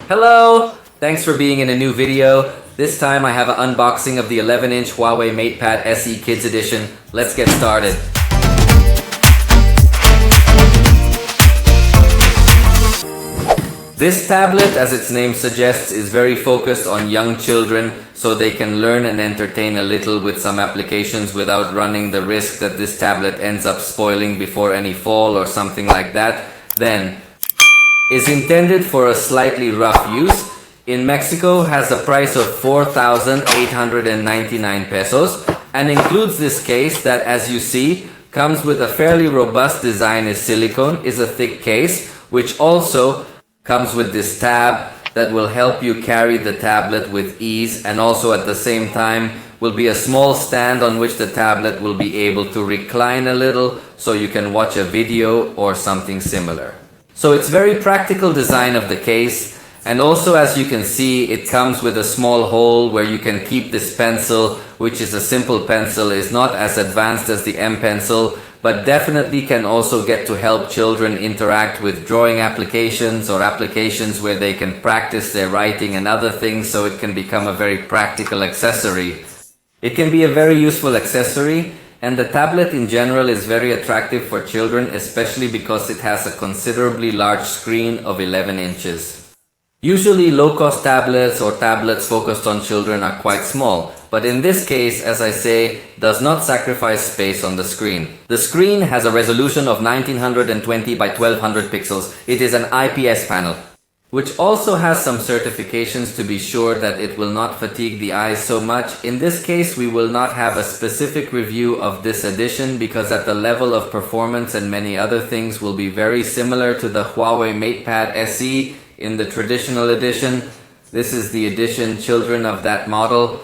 Hello! Thanks for being in a new video. This time I have an unboxing of the 11-inch Huawei MatePad SE Kids Edition. Let's get started. This tablet, as its name suggests, is very focused on young children so they can learn and entertain a little with some applications without running the risk that this tablet ends up spoiling before any fall or something like that. Then, is intended for a slightly rough use. In Mexico, has a price of 4,899 pesos and includes this case that, as you see, comes with a fairly robust design. Is silicone, is a thick case, which also comes with this tab that will help you carry the tablet with ease, and also at the same time will be a small stand on which the tablet will be able to recline a little so you can watch a video or something similar. So it's very practical design of the case, and also as you can see it comes with a small hole where you can keep this pencil, which is a simple pencil, is not as advanced as the M Pencil, but definitely can also get to help children interact with drawing applications or applications where they can practice their writing and other things, so it can become a very practical accessory. It can be a very useful accessory, and the tablet in general is very attractive for children, especially because it has a considerably large screen of 11 inches. Usually low-cost tablets or tablets focused on children are quite small, but in this case, as I say, does not sacrifice space on the screen. The screen has a resolution of 1920 by 1200 pixels. It is an IPS panel, which also has some certifications to be sure that it will not fatigue the eyes so much. In this case, we will not have a specific review of this edition because at the level of performance and many other things will be very similar to the Huawei MatePad SE in the traditional edition. This is the edition children of that model.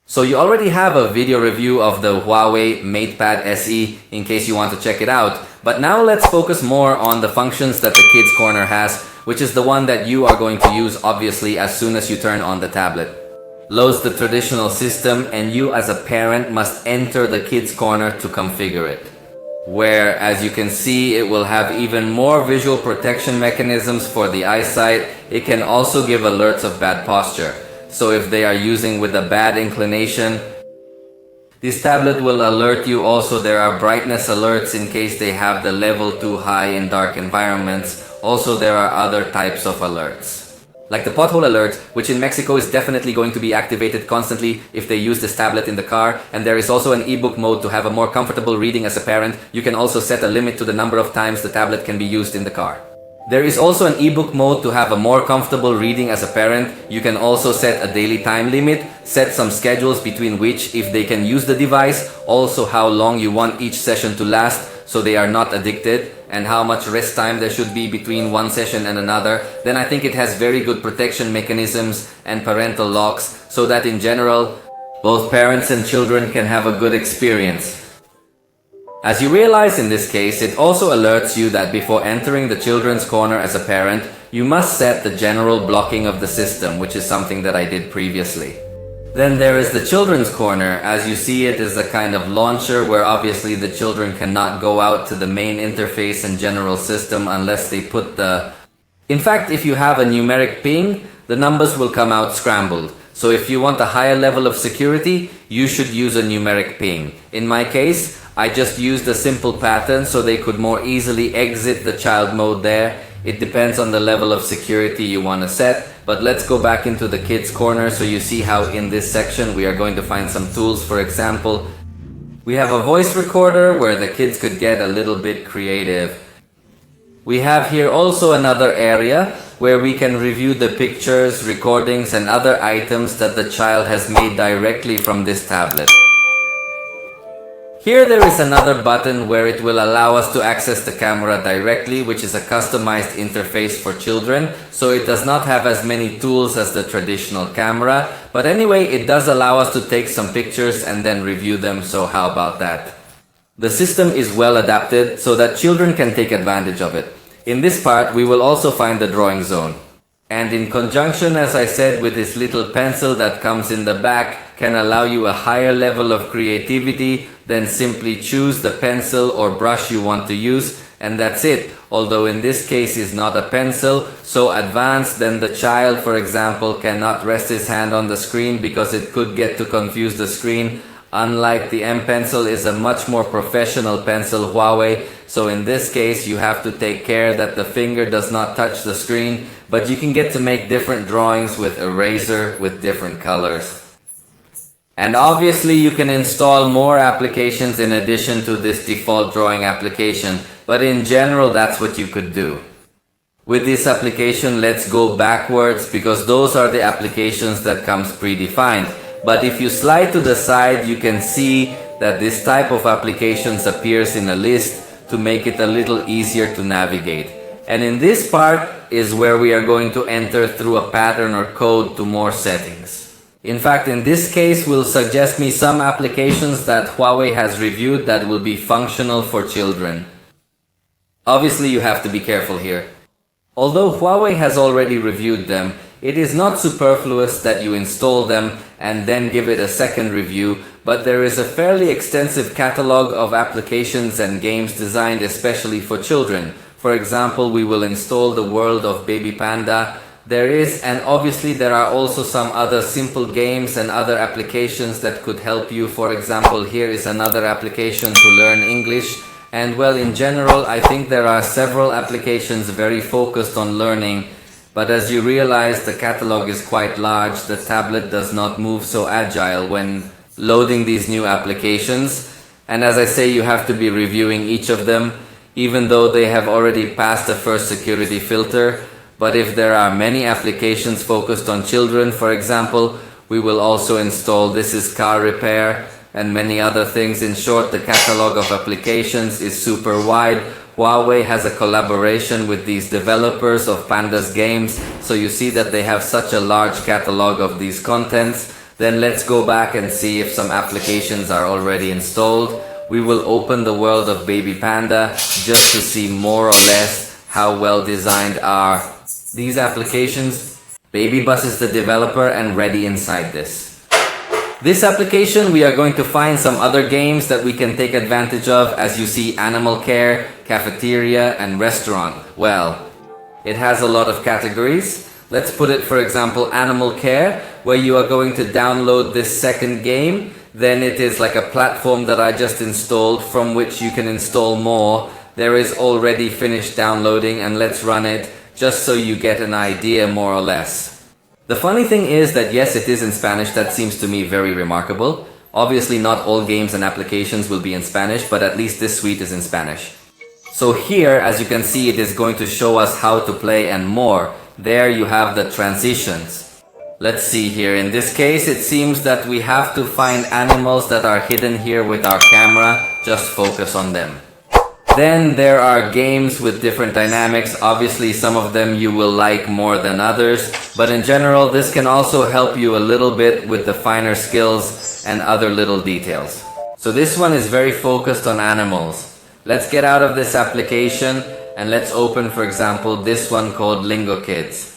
So you already have a video review of the Huawei MatePad SE in case you want to check it out. But now let's focus more on the functions that the Kids Corner has, which is the one that you are going to use obviously as soon as you turn on the tablet. Loads the traditional system, and you as a parent must enter the Kids Corner to configure it, where, as you can see, it will have even more visual protection mechanisms for the eyesight. It can also give alerts of bad posture. So if they are using with a bad inclination, this tablet will alert you. Also, there are brightness alerts in case they have the level too high in dark environments. Also, there are other types of alerts, like the pothole alert, which in Mexico is definitely going to be activated constantly if they use this tablet in the car. And there is also an ebook mode to have a more comfortable reading as a parent. You can also set a limit to the number of times the tablet can be used in the car. There is also an ebook mode to have a more comfortable reading as a parent. You can also set a daily time limit, set some schedules between which if they can use the device, also how long you want each session to last so they are not addicted, and how much rest time there should be between one session and another. Then I think it has very good protection mechanisms and parental locks so that in general, both parents and children can have a good experience. As you realize in this case, it also alerts you that before entering the children's corner as a parent, you must set the general blocking of the system, which is something that I did previously. Then there is the children's corner. As you see, it is a kind of launcher where obviously the children cannot go out to the main interface and general system unless they put the... In fact, if you have a numeric ping, the numbers will come out scrambled. So if you want a higher level of security, you should use a numeric ping. In my case, I just used a simple pattern so they could more easily exit the child mode there. It depends on the level of security you want to set. But let's go back into the Kids Corner so you see how in this section we are going to find some tools. For example, we have a voice recorder where the kids could get a little bit creative. We have here also another area where we can review the pictures, recordings, and other items that the child has made directly from this tablet. Here there is another button where it will allow us to access the camera directly, which is a customized interface for children, so it does not have as many tools as the traditional camera. But anyway, it does allow us to take some pictures and then review them, so how about that? The system is well adapted so that children can take advantage of it. In this part, we will also find the drawing zone. And in conjunction, as I said, with this little pencil that comes in the back, can allow you a higher level of creativity than simply choose the pencil or brush you want to use and that's it. Although in this case is not a pencil, so advanced, then the child, for example, cannot rest his hand on the screen because it could get to confuse the screen. Unlike the M Pencil is a much more professional pencil, Huawei, so in this case you have to take care that the finger does not touch the screen, but you can get to make different drawings with eraser with different colors. And obviously you can install more applications in addition to this default drawing application, but in general that's what you could do. With this application, let's go backwards because those are the applications that comes predefined. But if you slide to the side, you can see that this type of applications appears in a list to make it a little easier to navigate. And in this part is where we are going to enter through a pattern or code to more settings. In fact, in this case, will suggest me some applications that Huawei has reviewed that will be functional for children. Obviously, you have to be careful here. Although Huawei has already reviewed them, it is not superfluous that you install them and then give it a second review, but there is a fairly extensive catalog of applications and games designed especially for children. For example, we will install the world of Baby Panda. And obviously there are also some other simple games and other applications that could help you. For example, here is another application to learn English. And well, in general, I think there are several applications very focused on learning. But as you realize, the catalog is quite large. The tablet does not move so agile when loading these new applications. And as I say, you have to be reviewing each of them, even though they have already passed the first security filter. But if there are many applications focused on children, for example, we will also install This is Car Repair and many other things. In short, the catalog of applications is super wide. Huawei has a collaboration with these developers of Panda's games, so you see that they have such a large catalog of these contents. Then let's go back and see if some applications are already installed. We will open the world of Baby Panda just to see more or less how well designed are these applications. Baby Bus is the developer and ready inside this. This application, we are going to find some other games that we can take advantage of. As you see, Animal Care, Cafeteria, and Restaurant. Well, it has a lot of categories. Let's put it, for example, Animal Care, where you are going to download this second game. Then it is like a platform that I just installed from which you can install more. There is already finished downloading, and let's run it just so you get an idea more or less. The funny thing is that yes, it is in Spanish. That seems to me very remarkable. Obviously not all games and applications will be in Spanish, but at least this suite is in Spanish. So here, as you can see, it is going to show us how to play and more. There you have the transitions. Let's see here. In this case, it seems that we have to find animals that are hidden here with our camera. Just focus on them. Then there are games with different dynamics. Obviously some of them you will like more than others, but in general this can also help you a little bit with the finer skills and other little details. So this one is very focused on animals. Let's get out of this application and let's open, for example, this one called Lingo Kids.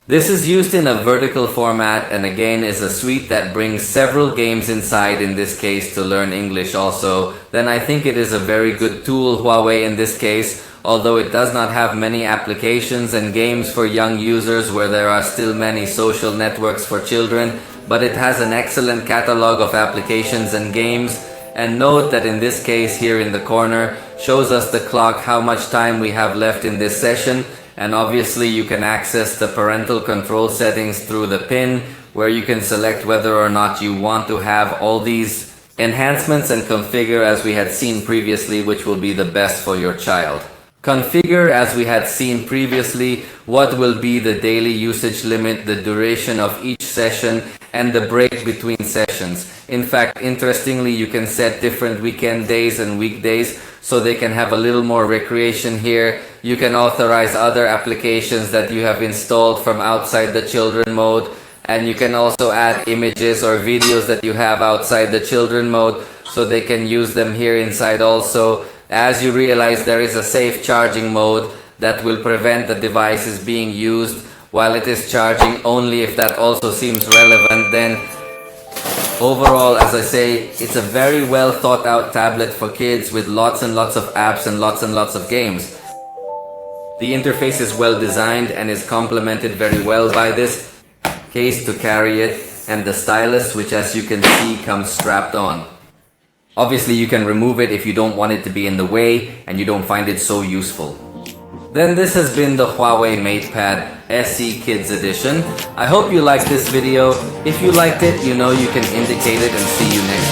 This is used in a vertical format and again is a suite that brings several games inside, in this case to learn English also. Then I think it is a very good tool, Huawei, in this case, although it does not have many applications and games for young users where there are still many social networks for children, but it has an excellent catalog of applications and games. And note that in this case here in the corner shows us the clock, how much time we have left in this session. And obviously you can access the parental control settings through the pin, where you can select whether or not you want to have all these enhancements and configure as we had seen previously which will be the best for your child. Configure, as we had seen previously, what will be the daily usage limit, the duration of each session, and the break between sessions. In fact, interestingly, you can set different weekend days and weekdays so they can have a little more recreation here. You can authorize other applications that you have installed from outside the children mode, and you can also add images or videos that you have outside the children mode so they can use them here inside also. As you realize, there is a safe charging mode that will prevent the devices being used while it is charging, only if that also seems relevant. Then Overall, as I say, it's a very well thought out tablet for kids with lots and lots of apps and lots of games. The interface is well designed and is complemented very well by this case to carry it, and the stylus, which as you can see comes strapped on. Obviously you can remove it if you don't want it to be in the way and you don't find it so useful. Then this has been the Huawei MatePad SE Kids Edition. I hope you liked this video. If you liked it, you know you can indicate it, and see you next time.